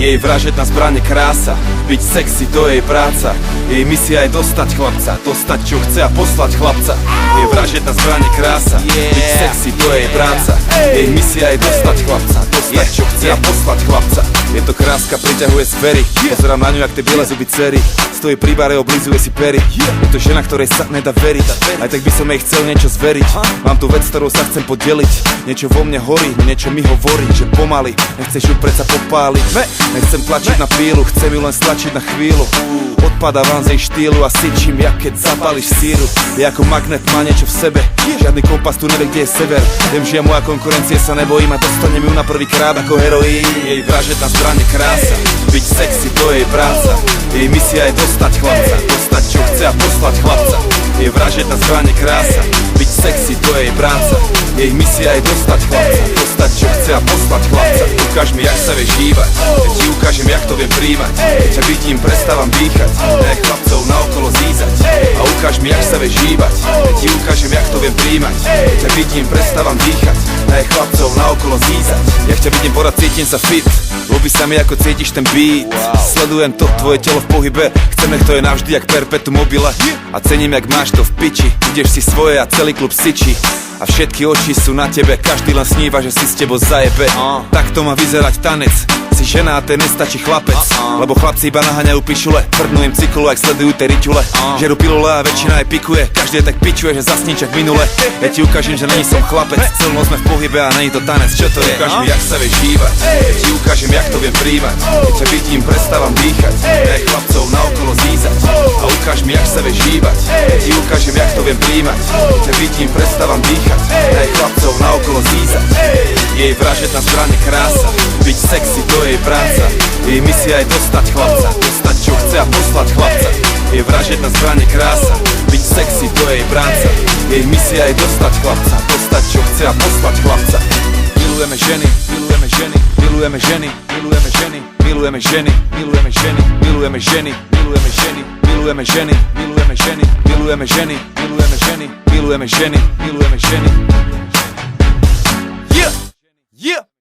Jej vražedná zbraň je krása, byť sexy to je jej práca. Jej misia je dostať chlapca, dostať čo chce a poslať chlapca. Jej vražedná zbraň je krása, byť sexy to je jej práca. Jej misia je dostať chlapca, dostať čo chce a poslať chlapca. Je to kráska, priťahuje zvery, pozerám na ňu jak tie biele zuby dcery. Stojí pri bare, oblizuje si pery. Je to žena, ktorej sa nedá veriť, aj tak by som jej chcel niečo zveriť. Mám tu vec, ktorou sa chcem podeliť. Niečo vo mne horí, no niečo mi hovorí, že pomaly nechceš ju predsa popáliť. Nechcem tlačiť na pílu, chcem ju len stlačiť na chvíľu. Odpadávam z jej štýlu a syčím, jak keď zapáliš síru. Je ako magnet, má niečo v sebe, žiadny kompas tu nevie, kde je sever. Viem, že ja moja konkurencie sa nebojím a dostanem ju na prvýkrát ako heroín. Jej vražedná zbraň je krása, byť sexy to je jej práca. Jej misia je dostať chlapca, dostať čo chce a poslať chlapca. Jej vražedná zbraň je krása, byť sexy to je jej práca. Jej misia je dostať chlapca, dostať čo chce a poslať chlapca. Ukáž mi, jak sa vieš hýbať, ja ti ukážem, jak to viem príjmať. Keď ťa vidím, prestávam dýchať, daj chlapcov naokolo zízať. A ukáž mi, jak sa vieš hýbať, ja ti ukážem, jak to viem príjmať. Keď ťa vidím, prestávam dýchať, daj chlapcov naokolo zízať. Jak ťa vidím porad, cítim sa fit, ľúbi sa mi, ako cítiš ten beat. Sledujem to, tvoje telo v pohybe, chcem, nech to je navždy jak perpetuum mobile. A cením, jak máš to v piči, ideš si svoje a celý klub syčí. A všetky oči sú na tebe, každý len sníva, že si s tebou zajebe. Tak to má vyzerať tanec, si žena a ten nestačí chlapec. Lebo chlapci iba naháňajú pičule, tvrdnú im cyklu, ak sledujú tie riťule. Žerú pilule a väčšina aj pikuje, každý je tak pičuje, že zasní čak minule. Ja ti ukážem, že není som chlapec, celú noc sme v pohybe a není to tanec. Čo to je? Ukáž mi, jak sa vieš hýbať, ja ti ukážem, jak to viem príjmať. Keď ťa vidím, prestávam dýchať, daj chlapcov naokolo zízať. A ukáž mi, jak sa vieš hýbať, ja ti ukážem, jak to viem príjmať. Keď ťa vidím, prestávam dýchať, daj chlapcov naokolo zízať. Jej vražedná zbraň je krása, byť sexy to je jej práca. Jej misia je dostať chlapca, dostať čo chce a poslať chlapca. Jej vražedná zbraň je krása, byť sexy to je jej práca. Jej misia je dostať chlapca, dostať čo chce a poslať chlapca. Milujeme ženy, milujeme ženy, milujeme ženy, milujeme ženy, milujeme ženy, milujeme ženy, milujeme ženy, milujeme ženy, milujeme ženy, milujeme ženy, milujeme ženy, milujeme ženy, milujeme ženy, milujeme ženy. Yeah!